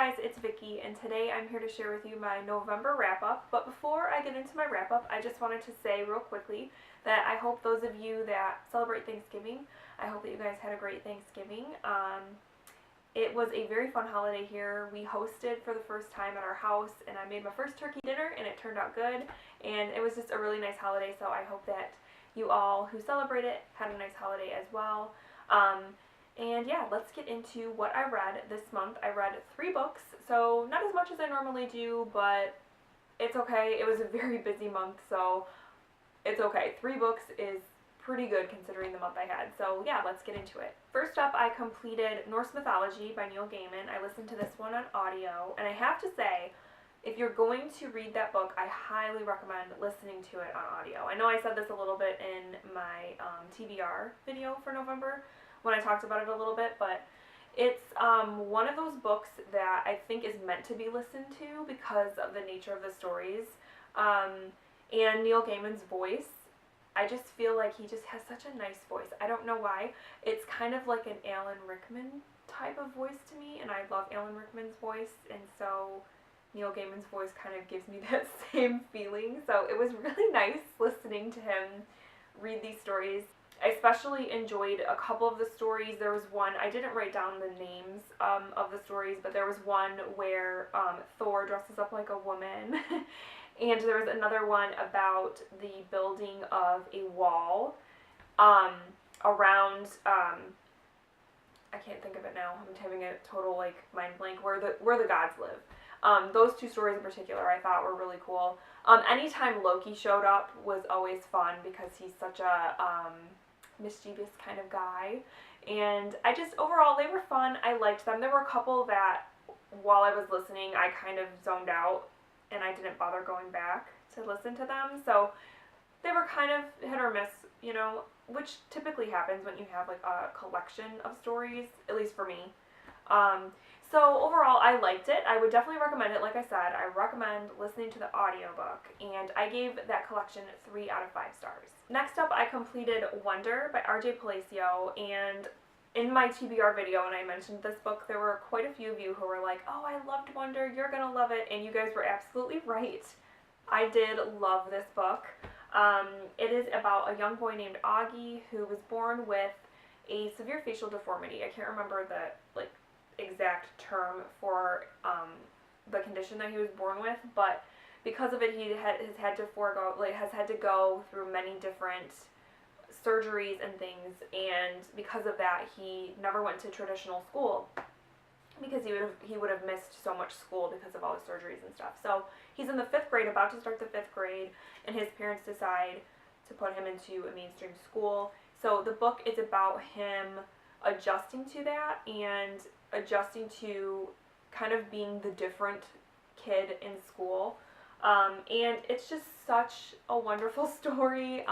guys, it's Vicky, and today I'm here to share with you my November wrap-up. But before I get into my wrap-up, I just wanted to say real quickly that I hope those of you that celebrate Thanksgiving, I hope that you guys had a great Thanksgiving. It was a very fun holiday here. We hosted for the first time at our house, and I made my first turkey dinner, and it turned out good. And it was just a really nice holiday, so I hope that you all who celebrate it had a nice holiday as well. And yeah, let's get into what I read this month. I read 3 books, so not as much as I normally do, but it's okay. It was a very busy month, so it's okay. 3 books is pretty good considering the month I had. So yeah, let's get into it. First up, I completed Norse Mythology by Neil Gaiman. I listened to this one on audio, and I have to say, if you're going to read that book, I highly recommend listening to it on audio. I know I said this a little bit in my TBR video for November, when I talked about it a little bit, but it's one of those books that I think is meant to be listened to because of the nature of the stories, and Neil Gaiman's voice. I just feel like he just has such a nice voice. I don't know why. It's kind of like an Alan Rickman type of voice to me, and I love Alan Rickman's voice, and so Neil Gaiman's voice kind of gives me that same feeling. So it was really nice listening to him read these stories. I especially enjoyed a couple of the stories. There was one, I didn't write down the names of the stories, but there was one where Thor dresses up like a woman. And there was another one about the building of a wall around, I can't think of it now, I'm having a total mind blank, where the gods live. Those 2 stories in particular I thought were really cool. Anytime Loki showed up was always fun because he's such a mischievous kind of guy, and overall they were fun. I liked them. There were a couple that while I was listening I kind of zoned out and I didn't bother going back to listen to them, so they were kind of hit or miss, you know, which typically happens when you have like a collection of stories, at least for me. So overall, I liked it. I would definitely recommend it. Like I said, I recommend listening to the audiobook, and I gave that collection 3 out of 5 stars. Next up, I completed Wonder by R.J. Palacio, and in my TBR video when I mentioned this book, there were quite a few of you who were like, oh, I loved Wonder, you're gonna love it, and you guys were absolutely right. I did love this book. It is about a young boy named Augie who was born with a severe facial deformity. I can't remember the exact term for the condition that he was born with, but because of it he has had to go through many different surgeries and things, and because of that he never went to traditional school because he would have missed so much school because of all the surgeries and stuff. So he's in the 5th grade, about to start the 5th grade, and his parents decide to put him into a mainstream school. So the book is about him adjusting to that and adjusting to kind of being the different kid in school. And it's just such a wonderful story.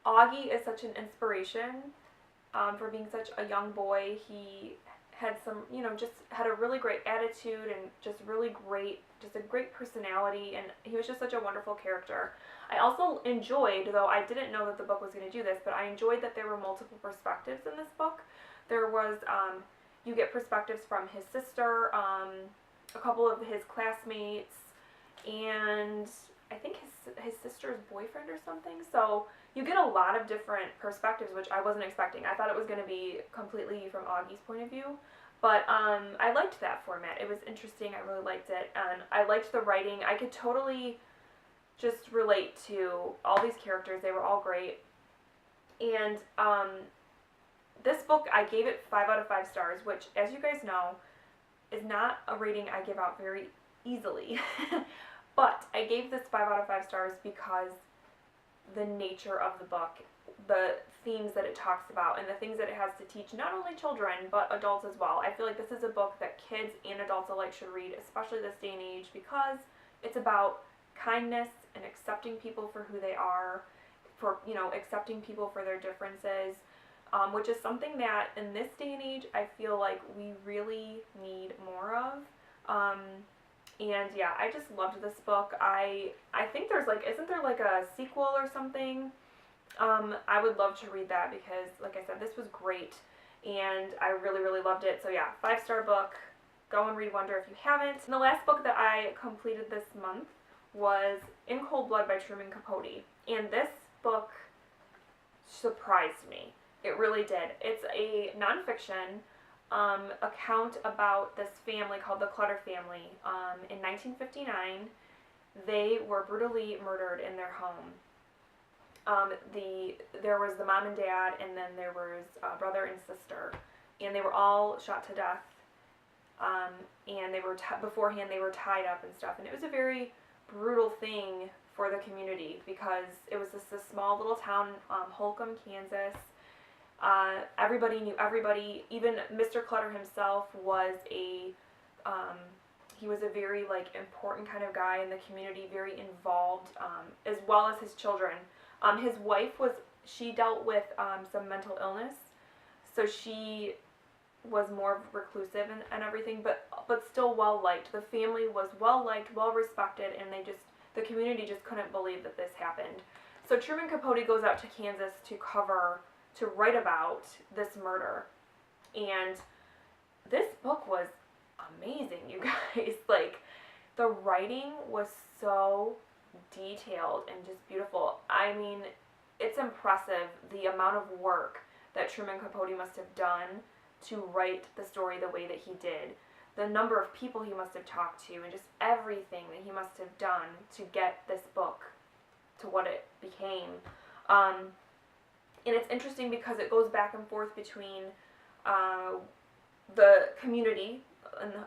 Augie is such an inspiration for being such a young boy. He had just had a really great attitude and just a great personality, and he was just such a wonderful character. I also enjoyed, though I didn't know that the book was going to do this, but I enjoyed that there were multiple perspectives in this book. There was, you get perspectives from his sister, a couple of his classmates, and I think his sister's boyfriend or something. So you get a lot of different perspectives, which I wasn't expecting. I thought it was going to be completely from Augie's point of view, but I liked that format. It was interesting. I really liked it, and I liked the writing. I could totally just relate to all these characters. They were all great, and this book, I gave it 5 out of 5 stars, which, as you guys know, is not a rating I give out very easily. But I gave this 5 out of 5 stars because the nature of the book, the themes that it talks about, and the things that it has to teach not only children, but adults as well. I feel like this is a book that kids and adults alike should read, especially this day and age, because it's about kindness and accepting people for who they are, for, accepting people for their differences, which is something that in this day and age I feel like we really need more of. And yeah, I just loved this book. I think there's isn't there a sequel or something? I would love to read that because, like I said, this was great, and I really, really loved it. So yeah, 5-star book. go and read Wonder if you haven't. And the last book that I completed this month was In Cold Blood by Truman Capote. And this book surprised me. It really did. It's a nonfiction account about this family called the Clutter family. In 1959, they were brutally murdered in their home. There was the mom and dad, and then there was brother and sister, and they were all shot to death. And they were beforehand they were tied up and stuff, and it was a very brutal thing for the community because it was just a small little town, Holcomb, Kansas. Everybody knew everybody. Even Mr. Clutter himself was he was a very important kind of guy in the community, very involved, as well as his children. His wife she dealt with some mental illness, so she was more reclusive and everything, but still well liked. The family was well liked, well respected, and the community just couldn't believe that this happened. So Truman Capote goes out to Kansas to write about this murder, and this book was amazing, you guys. The writing was so detailed and just beautiful. I mean, it's impressive the amount of work that Truman Capote must have done to write the story the way that he did. The number of people he must have talked to, and just everything that he must have done to get this book to what it became. And it's interesting because it goes back and forth between the community,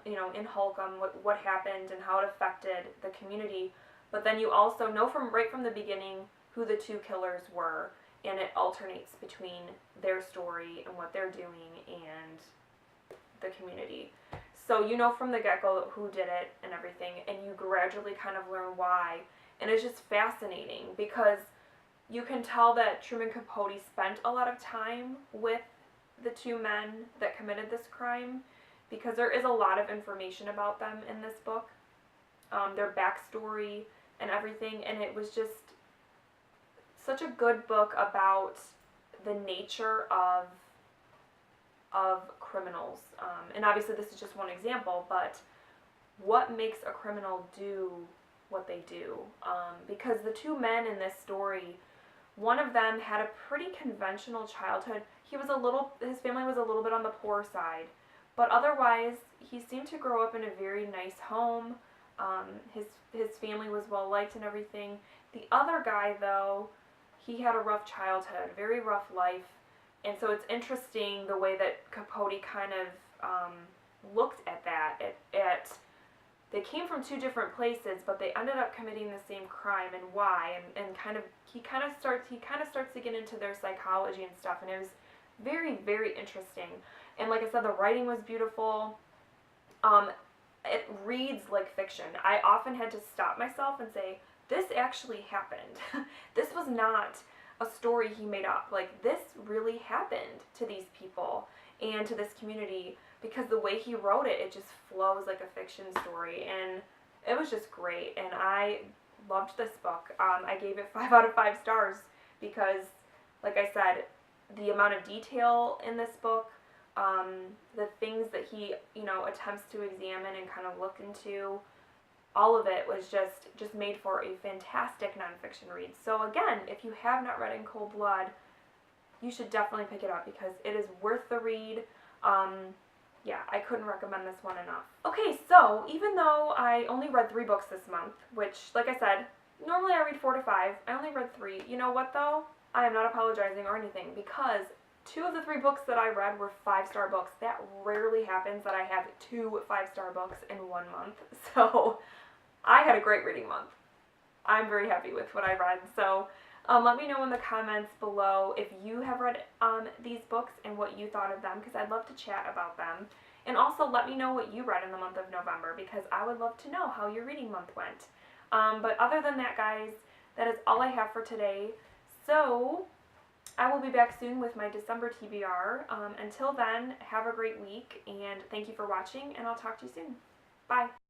in Holcomb, what happened and how it affected the community. But then you also know right from the beginning who the two killers were, and it alternates between their story and what they're doing and the community. So you know from the get-go who did it and everything, and you gradually kind of learn why. And it's just fascinating because you can tell that Truman Capote spent a lot of time with the two men that committed this crime, because there is a lot of information about them in this book, their backstory and everything, and it was just such a good book about the nature of criminals. And obviously this is just one example, but what makes a criminal do what they do? Because the two men in this story, one of them had a pretty conventional childhood. His family was a little bit on the poor side, but otherwise he seemed to grow up in a very nice home. His family was well liked and everything. The other guy, though, he had a rough childhood, very rough life, and so it's interesting the way that Capote kind of looked at that. They came from two different places, but they ended up committing the same crime, and why, and he kind of starts to get into their psychology and stuff, and it was very, very interesting. And like I said, the writing was beautiful. It reads like fiction. I often had to stop myself and say, this actually happened. This was not a story he made up. This really happened to these people and to this community, because the way he wrote it, it just flows like a fiction story, and it was just great, and I loved this book. I gave it 5 out of 5 stars because, like I said, the amount of detail in this book, the things that he, attempts to examine and kind of look into, all of it was just made for a fantastic nonfiction read. So again, if you have not read In Cold Blood, you should definitely pick it up because it is worth the read. Yeah, I couldn't recommend this one enough. Okay, so even though I only read 3 books this month, which, like I said, normally I read 4 to 5, I only read 3. You know what, though? I am not apologizing or anything, because 2 of the 3 books that I read were 5-star books. That rarely happens that I have 2 5-star books in 1 month. So I had a great reading month. I'm very happy with what I read. So let me know in the comments below if you have read these books and what you thought of them, because I'd love to chat about them. And also let me know what you read in the month of November, because I would love to know how your reading month went. But other than that, guys, that is all I have for today. So I will be back soon with my December TBR. Until then, have a great week, and thank you for watching, and I'll talk to you soon. Bye.